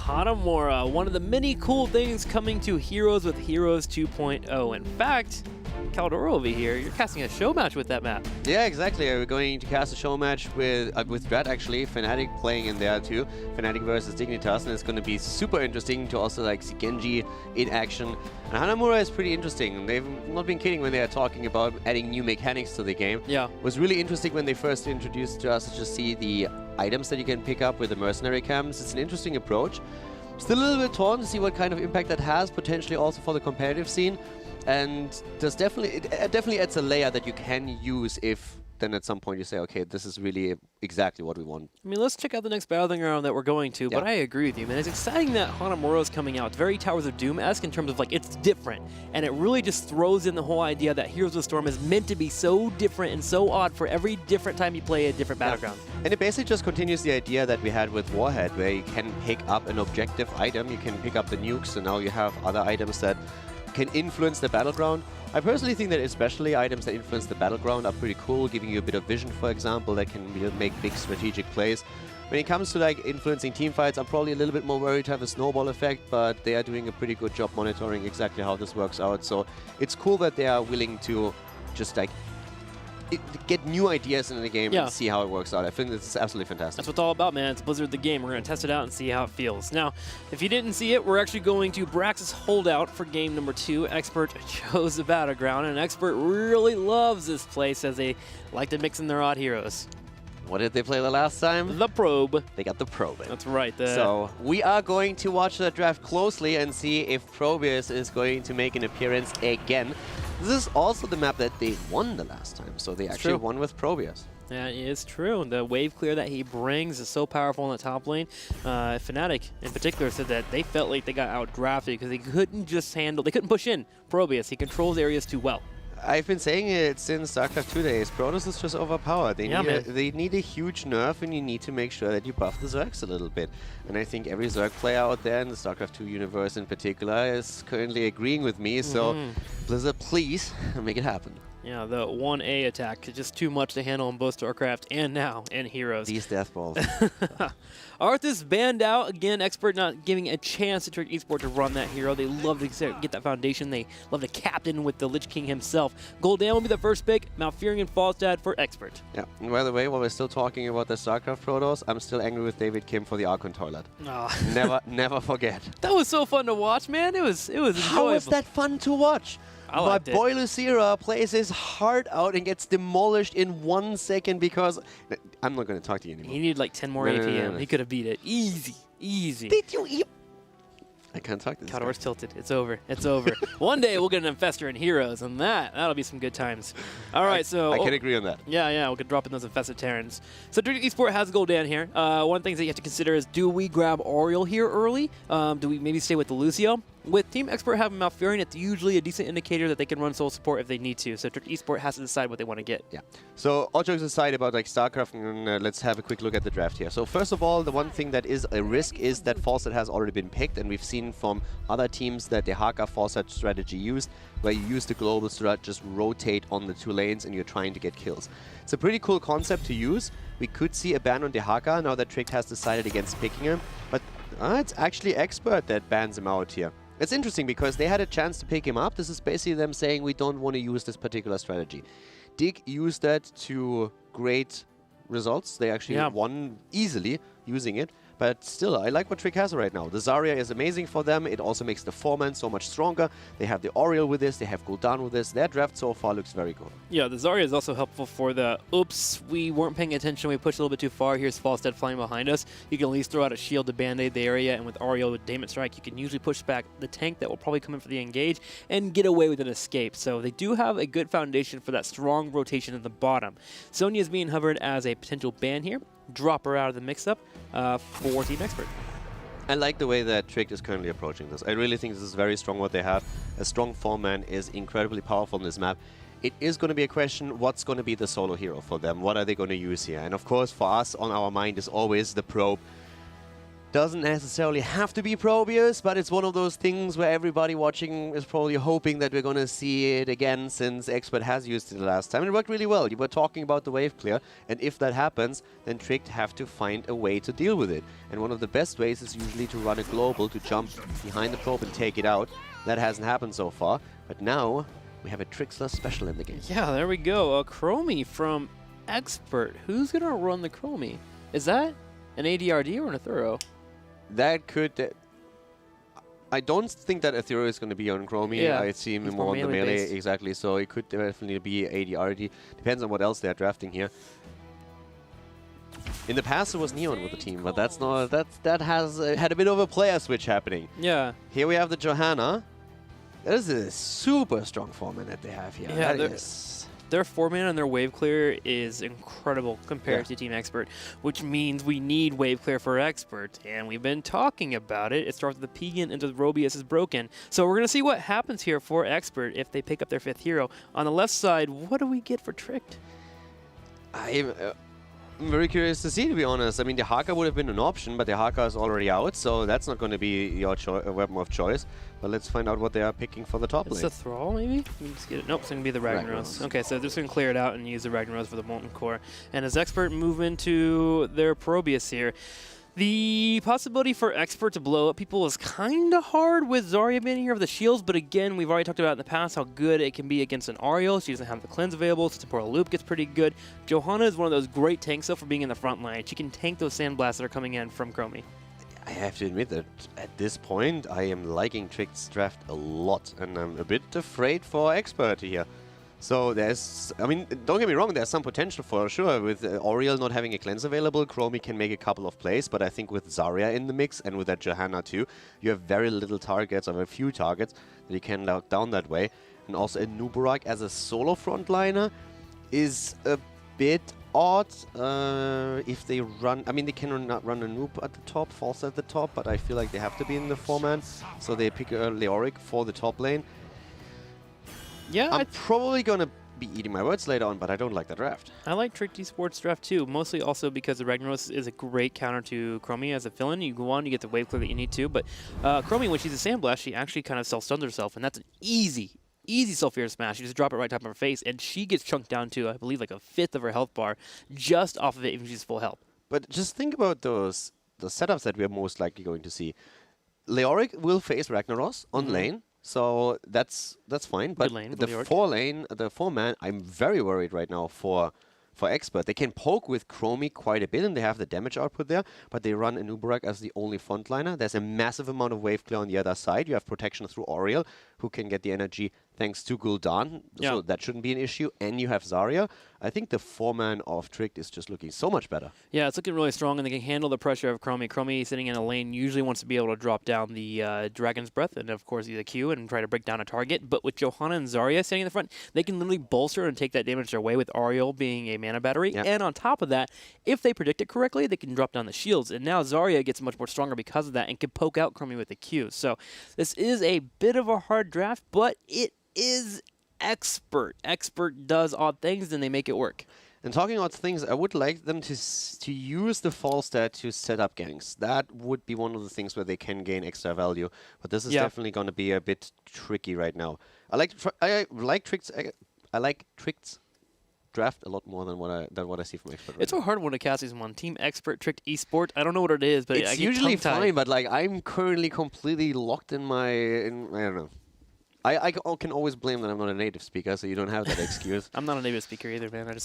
Hanamura, one of the many cool things coming to Heroes with Heroes 2.0. In fact, Caldoro over here, you're casting a show match with that map. Yeah, exactly. We're going to cast a show match with Dread, actually. Fnatic playing in there too. Fnatic versus Dignitas, and it's going to be super interesting to also like see Genji in action. And Hanamura is pretty interesting. They've not been kidding when they are talking about adding new mechanics to the game. Yeah. It was really interesting when they first introduced to us to just see the items that you can pick up with the mercenary camps. It's an interesting approach. Still a little bit torn to see what kind of impact that has, potentially also for the competitive scene. And it definitely adds a layer that you can use if then at some point you say, okay, this is really exactly what we want. I mean, let's check out the next battling round that we're going to, but I agree with you, man. It's exciting that Hanamura is coming out. It's very Towers of Doom-esque in terms of, like, it's different. And it really just throws in the whole idea that Heroes of the Storm is meant to be so different and so odd for every different time you play a different battleground. And it basically just continues the idea that we had with Warhead, where you can pick up an objective item, you can pick up the nukes, and now you have other items that can influence the battleground. I personally think that especially items that influence the battleground are pretty cool, giving you a bit of vision, for example, that can make big strategic plays. When it comes to like influencing teamfights, I'm probably a little bit more worried to have a snowball effect, but they are doing a pretty good job monitoring exactly how this works out. So it's cool that they are willing to just like get new ideas in the game and see how it works out. I think this is absolutely fantastic. That's what it's all about, man. It's Blizzard the game. We're going to test it out and see how it feels. Now, if you didn't see it, we're actually going to Brax's Holdout for game number 2. Expert chose the battleground, and Expert really loves this place as they like to mix in their odd heroes. What did they play the last time? The Probe. They got the Probe in. That's right. So we are going to watch the draft closely and see if Probius is going to make an appearance again. This is also the map that they won the last time, so they actually won with Probius. That is true. The wave clear that he brings is so powerful in the top lane. Fnatic, in particular, said that they felt like they got outdrafted because they couldn't just handle, they couldn't push in Probius. He controls areas too well. I've been saying it since StarCraft 2 days. Protoss is just overpowered. They need a huge nerf, and you need to make sure that you buff the Zergs a little bit. And I think every Zerg player out there in the StarCraft 2 universe in particular is currently agreeing with me. So Blizzard, please make it happen. Yeah, the 1A attack is just too much to handle in both StarCraft and now in Heroes. These death balls. Arthas banned out. Again, Expert not giving a chance to Trick Esport to run that hero. They love to get that foundation. They love to captain with the Lich King himself. Gul'dan will be the first pick. Malfurion and Falstad for Expert. Yeah, and by the way, while we're still talking about the StarCraft Protoss, I'm still angry with David Kim for the Archon toilet. Oh. Never forget. That was so fun to watch, man. It was enjoyable. How is that fun to watch? My boy Lucira plays his heart out and gets demolished in 1 second because... I'm not going to talk to you anymore. He needed like 10 more APM. No. He could have beat it. Easy. Easy. Did you eat? I can't talk to this Caldoro's tilted. It's over. It's over. One day we'll get an Infestor in Heroes, and that'll be some good times. All right, so... I can agree on that. Yeah, we could drop in those Infested Terrans. So Trick Esport has Gul'dan here. One of the things that you have to consider is, do we grab Oriel here early? Do we maybe stay with the Lucio? With Team Expert having Malfurion, it's usually a decent indicator that they can run soul support if they need to. So Trick Esport has to decide what they want to get. Yeah. So all jokes aside about like StarCraft, let's have a quick look at the draft here. So first of all, the one thing that is a risk is that Falstad has already been picked, and we've seen from other teams that the Haka Falstad strategy used, where you use the global strat, just rotate on the 2 lanes and you're trying to get kills. It's a pretty cool concept to use. We could see a ban on the Haka now that Trick has decided against picking him, but it's actually Expert that bans him out here. It's interesting because they had a chance to pick him up. This is basically them saying we don't want to use this particular strategy. Dig used that to great results. They actually won easily using it. But still, I like what Trick has right now. The Zarya is amazing for them. It also makes the 4-man so much stronger. They have the Oriel with this. They have Gul'dan with this. Their draft so far looks very good. Yeah, the Zarya is also helpful for the, oops, we weren't paying attention. We pushed a little bit too far. Here's Falstad flying behind us. You can at least throw out a shield to band-aid the area. And with Oriel with Daemon Strike, you can usually push back the tank that will probably come in for the engage and get away with an escape. So they do have a good foundation for that strong rotation at the bottom. Sonya is being hovered as a potential ban here. Drop her out of the mix-up for Team Expert. I like the way that Trick is currently approaching this. I really think this is very strong what they have. A strong 4-man is incredibly powerful on this map. It is going to be a question, what's going to be the solo hero for them? What are they going to use here? And of course, for us, on our mind is always the Probe. Doesn't necessarily have to be Probius, but it's one of those things where everybody watching is probably hoping that we're going to see it again, since Expert has used it the last time. It worked really well. You were talking about the wave clear, and if that happens, then Tricked have to find a way to deal with it. And one of the best ways is usually to run a global, to jump behind the probe and take it out. That hasn't happened so far, but now we have a Trickster special in the game. Yeah, there we go. A Chromie from Expert. Who's going to run the Chromie? Is that an ADRD or an Athuro? That could... I don't think that Athero is going to be on Chromie. Yeah, I see him he's more on the melee. based. Exactly, so it could definitely be ADRD. Depends on what else they're drafting here. In the past, it was Neon with the team, but that's not... That has had a bit of a player switch happening. Yeah. Here we have the Johanna. That is a super strong foreman that they have here. Yeah, That is... Their 4-man and their wave clear is incredible compared to Team Expert, which means we need wave clear for Expert, and we've been talking about it. It starts with the Pegan into the Robius is broken. So we're going to see what happens here for Expert if they pick up their 5th hero. On the left side, what do we get for Tricked? I'm very curious to see, to be honest. I mean, the Haka would have been an option, but the Haka is already out, so that's not going to be your weapon of choice. But let's find out what they are picking for the top It's lane. a Thrall, maybe? Let me just get it. Nope, it's going to be the Ragnaros. Okay, so they're just going to clear it out and use the Ragnaros for the Molten Core. And as Expert move into their Probius here, the possibility for Expert to blow up people is kind of hard with Zarya being here with the shields, but again, we've already talked about in the past how good it can be against an Ariel. She doesn't have the cleanse available, so Temporal Loop gets pretty good. Johanna is one of those great tanks, though, for being in the front line. She can tank those sandblasts that are coming in from Chromie. I have to admit that at this point, I am liking Tricked's draft a lot, and I'm a bit afraid for Expert here. So there's, I mean, don't get me wrong, there's some potential for sure. With Oriel not having a cleanse available, Chromie can make a couple of plays, but I think with Zarya in the mix and with that Johanna too, you have very little targets, or a few targets that you can lock down that way. And also a Nubarak as a solo frontliner is a bit odd if they run. I mean, they cannot run a noob at the top, false at the top, but I feel like they have to be in the 4-man, so they pick Leoric for the top lane. Yeah, I'm probably going to be eating my words later on, but I don't like the draft. I like Tricked Esports draft too, mostly also because the Ragnaros is a great counter to Chromie as a fill-in. You go on, you get the wave clear that you need to, but Chromie, when she's a Sandblast, she actually kind of self-stuns herself, and that's an easy Sulfur Smash. You just drop it right top of her face, and she gets chunked down to, I believe, like a 5th of her health bar just off of it, even if she's full health. But just think about those setups that we are most likely going to see. Leoric will face Ragnaros on lane. So that's fine, but the 4-man, I'm very worried right now for Expert. They can poke with Chromie quite a bit, and they have the damage output there, but they run Anubarak as the only frontliner. There's a massive amount of wave clear on the other side. You have protection through Oriel, who can get the energy thanks to Gul'dan, so that shouldn't be an issue. And you have Zarya. I think the 4-man of Tricked is just looking so much better. Yeah, it's looking really strong, and they can handle the pressure of Chromie. Chromie sitting in a lane usually wants to be able to drop down the Dragon's Breath and, of course, use a Q and try to break down a target. But with Johanna and Zarya sitting in the front, they can literally bolster and take that damage their way with Ariel being a mana battery. Yep. And on top of that, if they predict it correctly, they can drop down the shields. And now Zarya gets much more stronger because of that and can poke out Chromie with a Q. So this is a bit of a hard draft, but it is Expert. Expert does odd things, and they make it work. And talking about things, I would like them to use the fall stat to set up ganks. That would be one of the things where they can gain extra value. But this is definitely going to be a bit tricky right now. I like Tricked's draft a lot more than what I see from Expert. It's a hard one to cast season 1. Team Expert, Tricked Esport. I don't know what it is, but it's usually fine. But like, I'm currently completely locked in my I don't know. I can always blame that I'm not a native speaker, so you don't have that excuse. I'm not a native speaker either, man.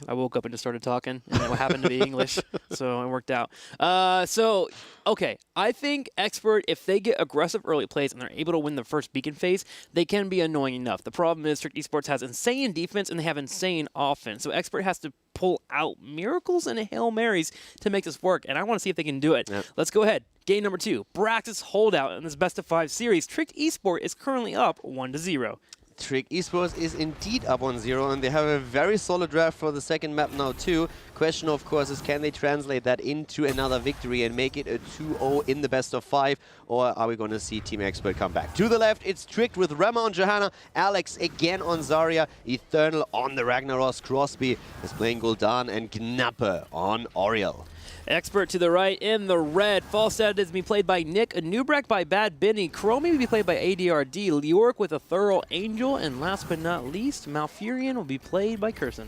I woke up and just started talking, and it happened to be English, so it worked out. Okay, I think Expert, if they get aggressive early plays and they're able to win the first beacon phase, they can be annoying enough. The problem is Tricked Esports has insane defense, and they have insane offense, so Expert has to pull out miracles and Hail Marys to make this work, and I want to see if they can do it. Yep. Let's go ahead. Game number 2, Braxis Holdout in this best-of-5 series. Tricked Esport is currently up 1-0. Tricked Esports is indeed up 1-0, and they have a very solid draft for the second map now too. Question, of course, is can they translate that into another victory and make it a 2-0 in the best-of-5, or are we going to see Team Expert come back? To the left, it's Tricked with Rema on Johanna, Alex again on Zarya, Eternal on the Ragnaros, Crosby is playing Gul'dan, and Gnapper on Oriel. Expert to the right in the red. Falstad is being played by Nick. Nubrak by Bad Benny. Chromie will be played by ADRD. Leoric with a Thorough Angel. And last but not least, Malfurion will be played by Curson.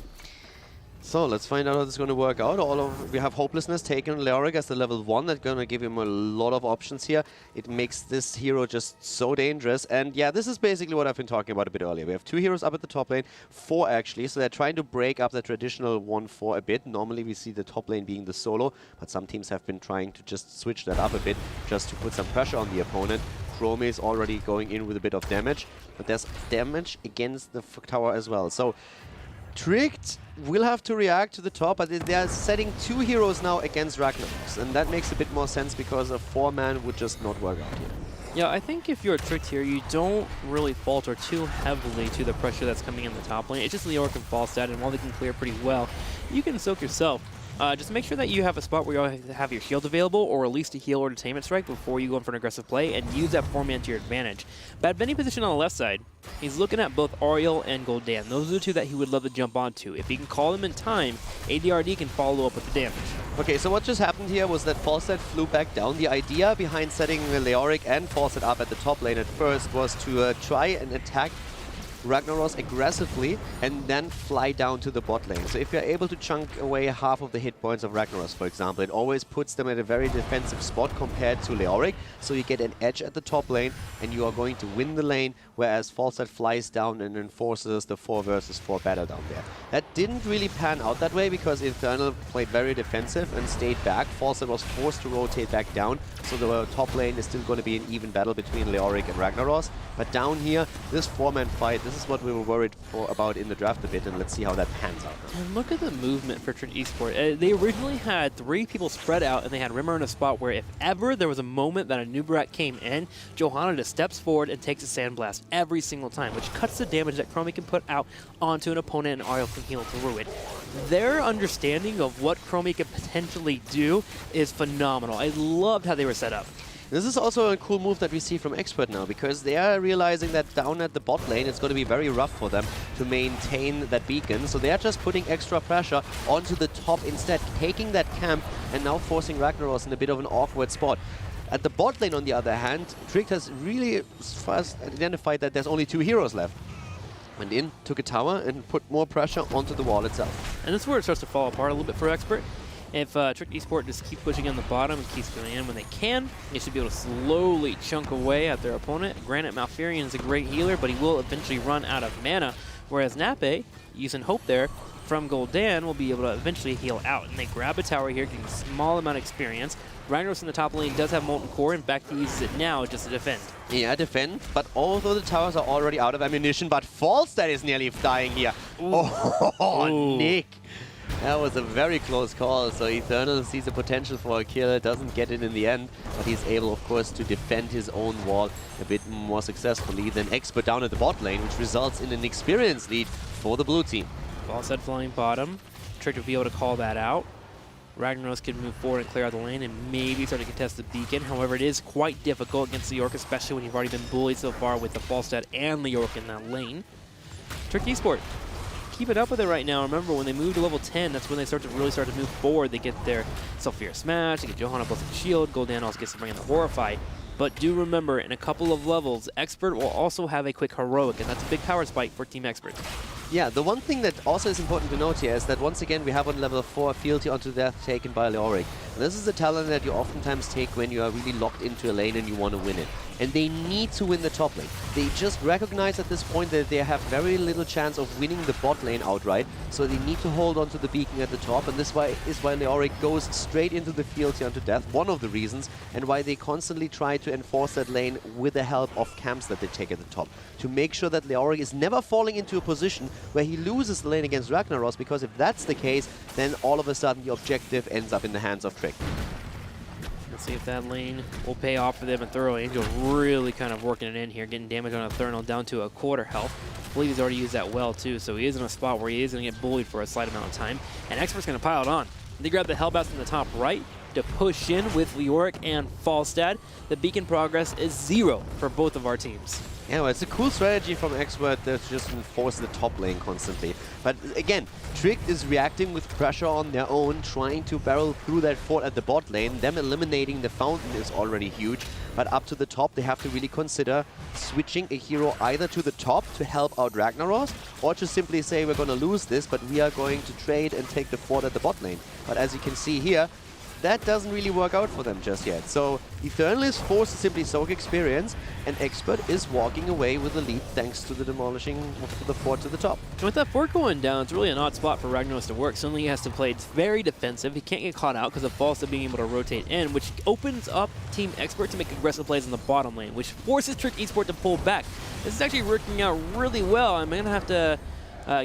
So let's find out how this is going to work out. We have Hopelessness taken Leoric as the level 1. That's going to give him a lot of options here. It makes this hero just so dangerous. And yeah, this is basically what I've been talking about a bit earlier. We have 2 heroes up at the top lane, 4 actually. So they're trying to break up the traditional 1-4 a bit. Normally we see the top lane being the solo, but some teams have been trying to just switch that up a bit just to put some pressure on the opponent. Chromie is already going in with a bit of damage, but there's damage against the tower as well. So Tricked will have to react to the top, but they are setting 2 heroes now against Ragnaros, and that makes a bit more sense because a 4-man would just not work out here. Yeah, I think if you're Tricked here, you don't really falter too heavily to the pressure that's coming in the top lane. It's just Leoric and Falstad, and while they can clear pretty well, you can soak yourself. Just make sure that you have a spot where you always have your shield available, or at least a heal or entertainment strike before you go in for an aggressive play, and use that 4-man to your advantage. Bad Benny position on the left side, he's looking at both Ariel and Gul'dan. Those are the 2 that he would love to jump onto. If he can call them in time, ADRD can follow up with the damage. Okay, so what just happened here was that Falstad flew back down. The idea behind setting Leoric and Falstad up at the top lane at first was to try and attack Ragnaros aggressively and then fly down to the bot lane. So if you're able to chunk away half of the hit points of Ragnaros, for example, it always puts them at a very defensive spot compared to Leoric. So you get an edge at the top lane and you are going to win the lane, whereas Falstad flies down and enforces the 4 versus 4 battle down there. That didn't really pan out that way because Infernal played very defensive and stayed back. Falstad was forced to rotate back down, so the top lane is still going to be an even battle between Leoric and Ragnaros. But down here, this 4-man fight, this is what we were worried about in the draft a bit, and let's see how that pans out. And look at the movement for Tricked Esport. They originally had 3 people spread out, and they had Rimmer in a spot where if ever there was a moment that a Nubrak came in, Johanna just steps forward and takes a Sandblast every single time, which cuts the damage that Chromie can put out onto an opponent, and Ariel can heal through it. Their understanding of what Chromie can potentially do is phenomenal. I loved how they were set up. This is also a cool move that we see from Expert now, because they are realizing that down at the bot lane it's going to be very rough for them to maintain that beacon, so they are just putting extra pressure onto the top instead, taking that camp and now forcing Ragnaros in a bit of an awkward spot. At the bot lane, on the other hand, Tricked has really fast identified that there's only 2 heroes left. Went in, took a tower, and put more pressure onto the wall itself. And this is where it starts to fall apart a little bit for Expert. If Tricked Esport just keeps pushing on the bottom and keeps going in when they can, they should be able to slowly chunk away at their opponent. Granted, Malfurion is a great healer, but he will eventually run out of mana, whereas Nape, using Hope there, from Gul'dan will be able to eventually heal out. And they grab a tower here, getting a small amount of experience. Ragnaros in the top lane does have Molten Core. In fact, he uses it now just to defend. Yeah, defend, but although the towers are already out of ammunition, but Falstad is nearly dying here. Ooh. Oh, Ooh. Nick. That was a very close call, so Eternal sees the potential for a kill, doesn't get it in the end, but he's able, of course, to defend his own wall a bit more successfully than Expert down at the bot lane, which results in an experience lead for the blue team. Falstad flying bottom. Tricked will be able to call that out. Ragnaros can move forward and clear out the lane and maybe start to contest the beacon. However, it is quite difficult against Leoric, especially when you've already been bullied so far with the Falstad and Leoric in that lane. Tricked Esport, keep it up with it right now. Remember, when they move to level 10, that's when they really start to move forward. They get their Self-Fear Smash, they get Johanna plus the shield, Gul'dan also gets to bring in the Horrify. But do remember, in a couple of levels, Expert will also have a quick Heroic, and that's a big power spike for Team Expert. Yeah, the one thing that also is important to note here is that once again we have on level 4 Fealty onto Death taken by Leoric. And this is a talent that you oftentimes take when you are really locked into a lane and you want to win it. And they need to win the top lane. They just recognize at this point that they have very little chance of winning the bot lane outright, so they need to hold on to the beacon at the top, and this is why Leoric goes straight into the Fealty onto Death, one of the reasons, and why they constantly try to enforce that lane with the help of camps that they take at the top, to make sure that Leoric is never falling into a position where he loses the lane against Ragnaros, because if that's the case, then all of a sudden the objective ends up in the hands of Trick. Let's see if that lane will pay off for them. And Thorough Angel really kind of working it in here, getting damage on Eternal down to a quarter health. I believe he's already used that well too, so he is in a spot where he is going to get bullied for a slight amount of time. And Expert's going to pile it on. They grab the Hellbats in the top right to push in with Leoric and Falstad. The beacon progress is 0 for both of our teams. Yeah, well, it's a cool strategy from Expert that just enforce the top lane constantly. But again, Trick is reacting with pressure on their own, trying to barrel through that fort at the bot lane. Them eliminating the fountain is already huge. But up to the top, they have to really consider switching a hero either to the top to help out Ragnaros, or to simply say we're going to lose this, but we are going to trade and take the fort at the bot lane. But as you can see here, that doesn't really work out for them just yet. So Eternal is forced to simply soak experience, and Expert is walking away with the lead thanks to the demolishing of the fort to the top. And with that fort going down, it's really an odd spot for Ragnaros to work. Suddenly he has to play very defensive. He can't get caught out because of Falstad being able to rotate in, which opens up Team Expert to make aggressive plays in the bottom lane, which forces Trick Esport to pull back. This is actually working out really well. I'm going to have to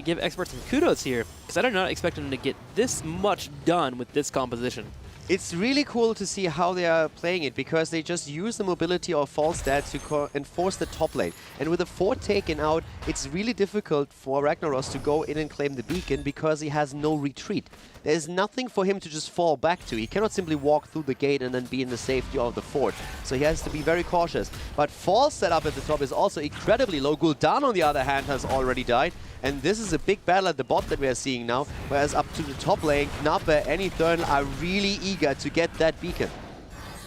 give Expert some kudos here, because I did not expect him to get this much done with this composition. It's really cool to see how they are playing it, because they just use the mobility of Falstad to enforce the top lane. And with the fort taken out, it's really difficult for Ragnaros to go in and claim the beacon because he has no retreat. There's nothing for him to just fall back to. He cannot simply walk through the gate and then be in the safety of the fort. So he has to be very cautious. But Falstad up at the top is also incredibly low. Gul'dan, on the other hand, has already died. And this is a big battle at the bot that we are seeing now, whereas up to the top lane, Knappe and Eternal are really eager to get that beacon.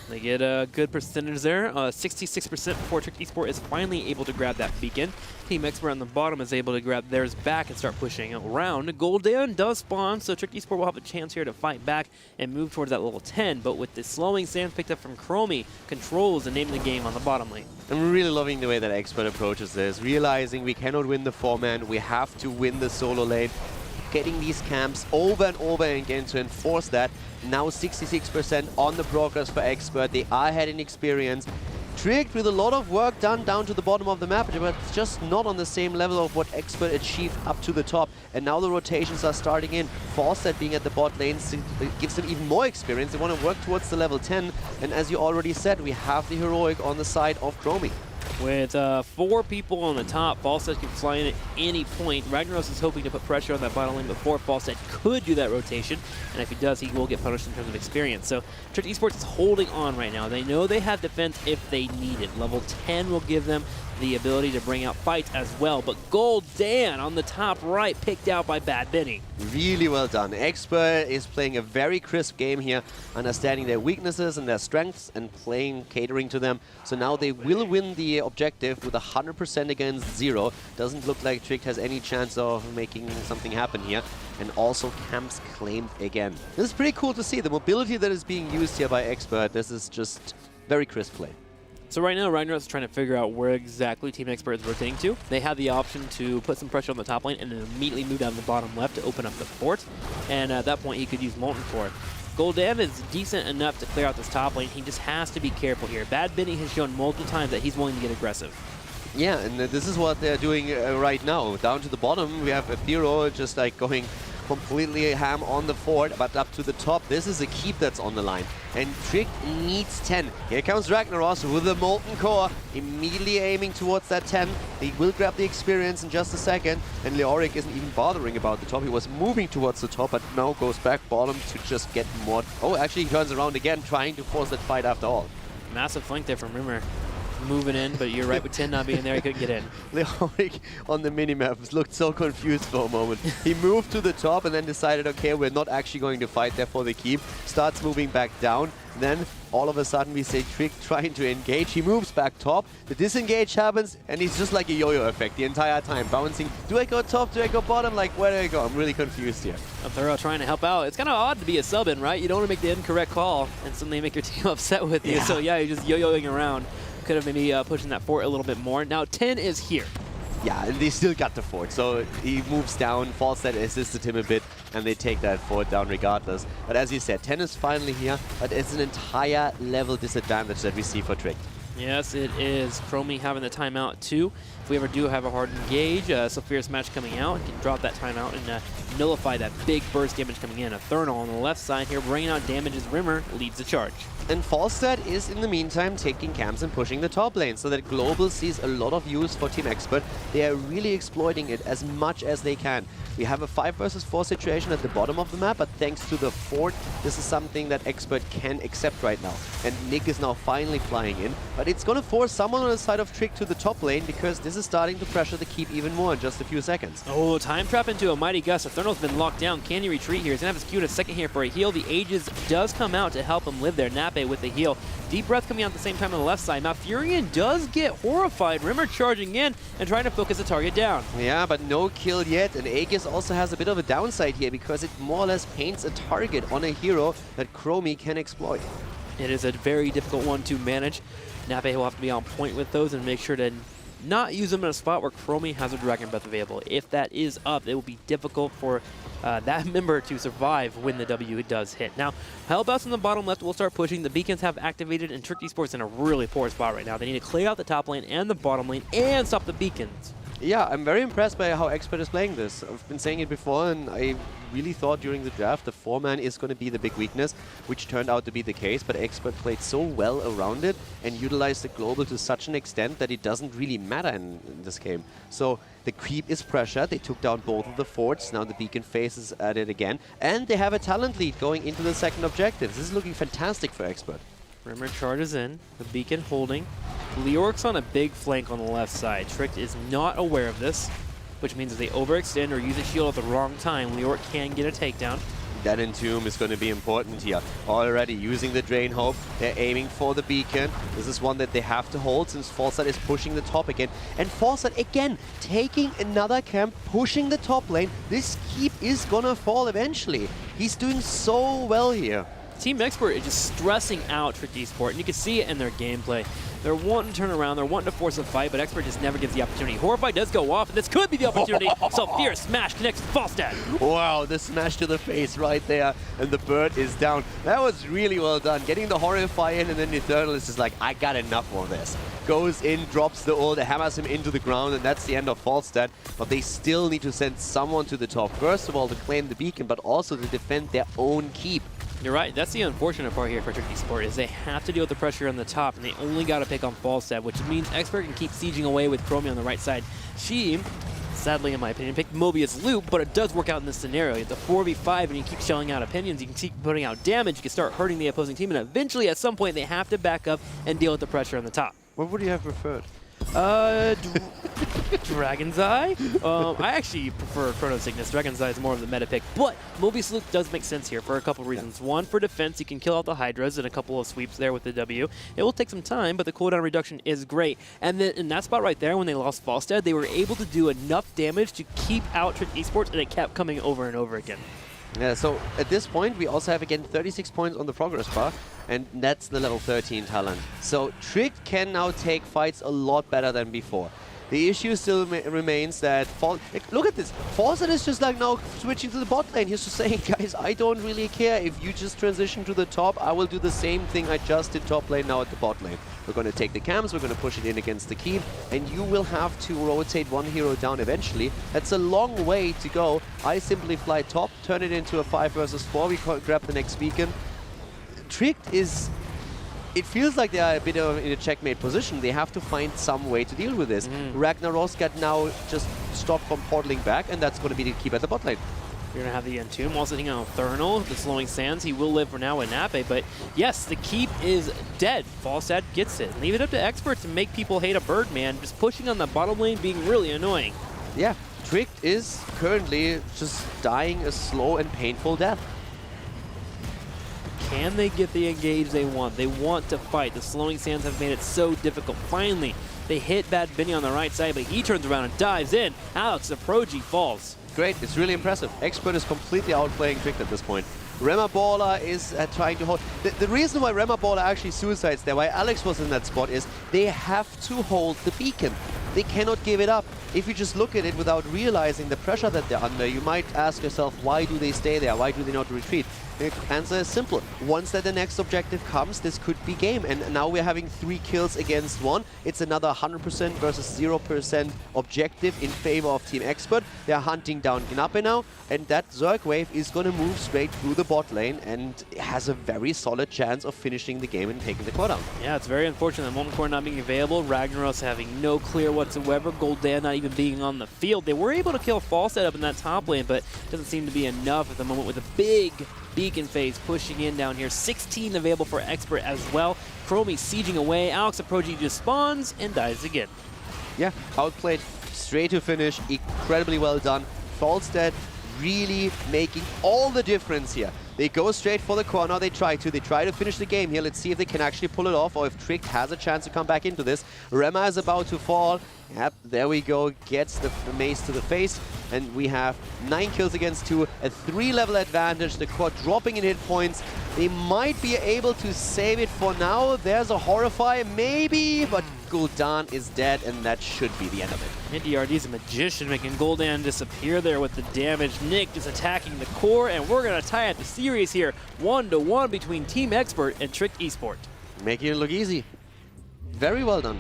They get a good percentage there, 66% before Trick Esport is finally able to grab that beacon. Team Expert on the bottom is able to grab theirs back and start pushing around. Gul'dan does spawn, so Trick Esport will have a chance here to fight back and move towards that level 10, but with the slowing sands picked up from Chromie, controls the name of the game on the bottom lane. I'm really loving the way that Expert approaches this, realizing we cannot win the 4-man, we have to win the solo lane. Getting these camps over and over again to enforce that. Now 66% on the progress for Expert. They are ahead in experience. Tricked with a lot of work done down to the bottom of the map, but it's just not on the same level of what Expert achieved up to the top. And now the rotations are starting in. Falstad being at the bot lane gives them even more experience. They want to work towards the level 10. And as you already said, we have the heroic on the side of Chromie. With 4 people on the top, Falstad can fly in at any point. Ragnaros is hoping to put pressure on that bottom lane before Falstad could do that rotation, and if he does, he will get punished in terms of experience. So Trick Esports is holding on right now. They know they have defense if they need it. Level 10 will give them the ability to bring out fights as well, but Gul'dan on the top right, picked out by Bad Benny. Really well done. Expert is playing a very crisp game here, understanding their weaknesses and their strengths and catering to them. So now they will win the objective with 100% against 0. Doesn't look like Trick has any chance of making something happen here. And also camps claimed again. This is pretty cool to see. The mobility that is being used here by Expert, this is just very crisp play. So right now, Ragnaros is trying to figure out where exactly Team Expert is rotating to. They have the option to put some pressure on the top lane and then immediately move down to the bottom left to open up the fort. And at that point, he could use Molten Core. Gul'dan is decent enough to clear out this top lane. He just has to be careful here. Bad Benny has shown multiple times that he's willing to get aggressive. Yeah, and this is what they're doing right now. Down to the bottom, we have Ethereal just like going completely ham on the fort, but up to the top, this is a keep that's on the line. And Trick needs 10. Here comes Ragnaros with the Molten Core, immediately aiming towards that 10. He will grab the experience in just a second, and Leoric isn't even bothering about the top. He was moving towards the top, but now goes back bottom to just get more. Oh, actually he turns around again, trying to force that fight after all. Massive flank there from Rimmer. Moving in, but you're right, with 10 not being there, he couldn't get in. Leoric on the minimap looked so confused for a moment. He moved to the top and then decided, okay, we're not actually going to fight, therefore they keep. Starts moving back down. Then all of a sudden we see Trick trying to engage. He moves back top. The disengage happens and he's just like a yo-yo effect the entire time. Bouncing, do I go top, do I go bottom? Like, where do I go? I'm really confused here. Thorough trying to help out. It's kind of odd to be a sub-in, right? You don't want to make the incorrect call and suddenly make your team upset with you. So yeah, you're just yo-yoing around. Could have maybe pushing that fort a little bit more. Now 10 is here. Yeah, and they still got the fort, so he moves down, Falstad assisted him a bit, and they take that fort down regardless. But as you said, 10 is finally here, but it's an entire level disadvantage that we see for Trick. Yes, it is. Chromie having the timeout too. If we ever do have a hard engage, Sulfure's match coming out, he can drop that timeout and nullify that big burst damage coming in. Eternal on the left side here, bringing out damage as Rimmer leads the charge. And Falstad is, in the meantime, taking camps and pushing the top lane, so that Global sees a lot of use for Team Expert. They are really exploiting it as much as they can. We have a 5 versus 4 situation at the bottom of the map, but thanks to the fort, this is something that Expert can accept right now. And Nick is now finally flying in, but it's going to force someone on the side of Trick to the top lane, because this is starting to pressure the keep even more in just a few seconds. Oh, time trap into a mighty gust. Eternal's been locked down. Can he retreat here? He's going to have his Q in a second here for a heal. The Aegis does come out to help him live there. Nape with the heal. Deep Breath coming out at the same time on the left side. Now Furion does get horrified. Rimmer charging in and trying to focus the target down. Yeah, but no kill yet. And Aegis also has a bit of a downside here, because it more or less paints a target on a hero that Chromie can exploit. It is a very difficult one to manage. Nape will have to be on point with those and make sure to not use them in a spot where Chromie has a Dragon Breath available. If that is up, it will be difficult for that member to survive when the W does hit. Now, Hellbout's in the bottom left will start pushing. The beacons have activated, and Trick Esports in a really poor spot right now. They need to clear out the top lane and the bottom lane and stop the beacons. Yeah, I'm very impressed by how Expert is playing this. I've been saying it before, and I really thought during the draft the 4-man is going to be the big weakness, which turned out to be the case, but Expert played so well around it and utilized the global to such an extent that it doesn't really matter in this game. So the creep is pressured. They took down both of the forts. Now the beacon phase is at it again, and they have a talent lead going into the second objective. This is looking fantastic for Expert. Rimmer charges in, the beacon holding. Leorc's on a big flank on the left side. Trick is not aware of this, which means if they overextend or use a shield at the wrong time, Leorc can get a takedown. That Entomb is going to be important here. Already using the Drain Hope, they're aiming for the beacon. This is one that they have to hold since Falstad is pushing the top again. And Falstad again taking another camp, pushing the top lane. This keep is gonna fall eventually. He's doing so well here. Team Expert is just stressing out Trick Esport, and you can see it in their gameplay. They're wanting to turn around, they're wanting to force a fight, but Expert just never gives the opportunity. Horrify does go off, and this could be the opportunity. So Fierce Smash connects Falstad. Wow, the smash to the face right there, and the bird is down. That was really well done. Getting the Horrify in, and then Eternal is just like, I got enough of this. Goes in, drops the ult, hammers him into the ground, and that's the end of Falstad. But they still need to send someone to the top. First of all, to claim the beacon, but also to defend their own keep. You're right. That's the unfortunate part here for Trick Esport, is they have to deal with the pressure on the top, and they only got to pick on Falstad, which means Expert can keep sieging away with Chromie on the right side. She, sadly in my opinion, picked Mobius Loop, but it does work out in this scenario. It's a 4v5, and you keep shelling out opinions, you can keep putting out damage, you can start hurting the opposing team, and eventually at some point they have to back up and deal with the pressure on the top. What would you have preferred? Dragon's Eye? I actually prefer Chrono Cygnus. Dragon's Eye is more of the meta pick, but Mobius Loop does make sense here for a couple reasons. One, for defense, you can kill out the Hydras in a couple of sweeps there with the W. It will take some time, but the cooldown reduction is great. And then in that spot right there, when they lost Falstad, they were able to do enough damage to keep out Trick Esports, and it kept coming over and over again. Yeah, so at this point, we also have again 36 points on the progress bar, and that's the level 13 talent. So Trick can now take fights a lot better than before. The issue still remains that look at this. Falstad is just like now switching to the bot lane. He's just saying, guys, I don't really care. If you just transition to the top, I will do the same thing I just did top lane now at the bot lane. We're going to take the camps, we're going to push it in against the keep, and you will have to rotate one hero down eventually. That's a long way to go. I simply fly top, turn it into a 5 versus 4. We grab the next beacon. Tricked is... It feels like they are a bit in a checkmate position. They have to find some way to deal with this. Ragnaros got now just stopped from portaling back, and that's going to be the keep at the bot lane. You're going to have the Entomb also hitting on Thurnal, the Slowing Sands. He will live for now with Nape, but yes, the keep is dead. Falstad gets it. Leave it up to Expert to make people hate a Birdman, just pushing on the bottom lane, being really annoying. Yeah, Tricked is currently just dying a slow and painful death. Can they get the engage they want? They want to fight. The Slowing Sands have made it so difficult. Finally, they hit Bad Benny on the right side, but he turns around and dives in. Alex, the Proji falls. Great, it's really impressive. Expert is completely outplaying Tricked at this point. Rema Baller is trying to hold... The reason why Rema Baller actually suicides there, why Alex was in that spot, is they have to hold the beacon. They cannot give it up. If you just look at it without realizing the pressure that they're under, you might ask yourself, why do they stay there? Why do they not retreat? The answer is simple. Once that the next objective comes, this could be game. And now we're having 3 kills against 1. It's another 100% versus 0% objective in favor of Team Expert. They're hunting down Gnappe now, and that Zerg wave is going to move straight through the bot lane and has a very solid chance of finishing the game and taking the core down. Yeah, it's very unfortunate that Molten Core not being available, Ragnaros having no clear whatsoever, Gul'dan not even being on the field. They were able to kill Falstad up in that top lane, but it doesn't seem to be enough at the moment with a big beacon phase pushing in down here. 16 available for Expert as well. Chromie sieging away. Alex Aproji just spawns and dies again. Yeah, outplayed straight to finish. Incredibly well done. Falstad really making all the difference here. They go straight for the corner. They try to finish the game here. Let's see if they can actually pull it off or if Tricked has a chance to come back into this. Rema is about to fall. Yep, there we go. Gets the mace to the face. And we have 9 kills against 2. A 3-level advantage. The core dropping in hit points. They might be able to save it for now. There's a Horrify, maybe, but Gul'dan is dead, and that should be the end of it. NDRD's a magician, making Gul'dan disappear there with the damage. Nick just attacking the core, and we're going to tie up the series here. 1-1 between Team Expert and Tricked Esport. Making it look easy. Very well done.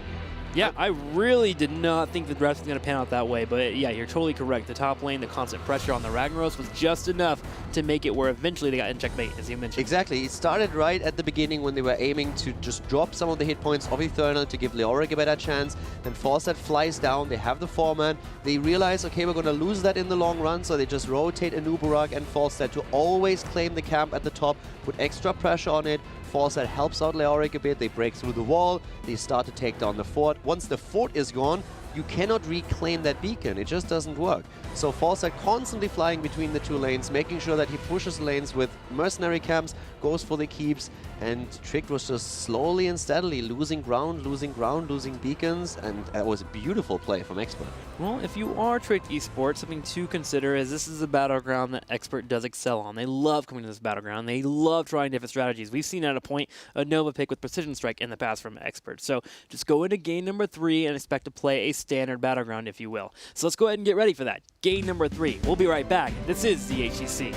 Yeah, I really did not think the draft was going to pan out that way, but yeah, you're totally correct. The top lane, the constant pressure on the Ragnaros was just enough to make it where eventually they got in checkmate, as you mentioned. Exactly. It started right at the beginning when they were aiming to just drop some of the hit points of Eternal to give Leoric a better chance. Then Falstad flies down. They have the 4-man. They realize, okay, we're going to lose that in the long run, so they just rotate Anubarak and Falstad to always claim the camp at the top, put extra pressure on it. Falstad helps out Leoric a bit. They break through the wall. They start to take down the fort. Once the fort is gone, you cannot reclaim that beacon. It just doesn't work. So Falstad constantly flying between the 2 lanes, making sure that he pushes lanes with mercenary camps, goes for the keeps, and Tricked was just slowly and steadily losing ground, losing beacons, and that was a beautiful play from Expert. Well, if you are Tricked Esports, something to consider is this is a battleground that Expert does excel on. They love coming to this battleground. They love trying different strategies. We've seen at a point a Nova pick with Precision Strike in the past from Expert. So just go into game number 3 and expect to play a standard battleground, if you will. So let's go ahead and get ready for that. Game number 3. We'll be right back. This is the HGC.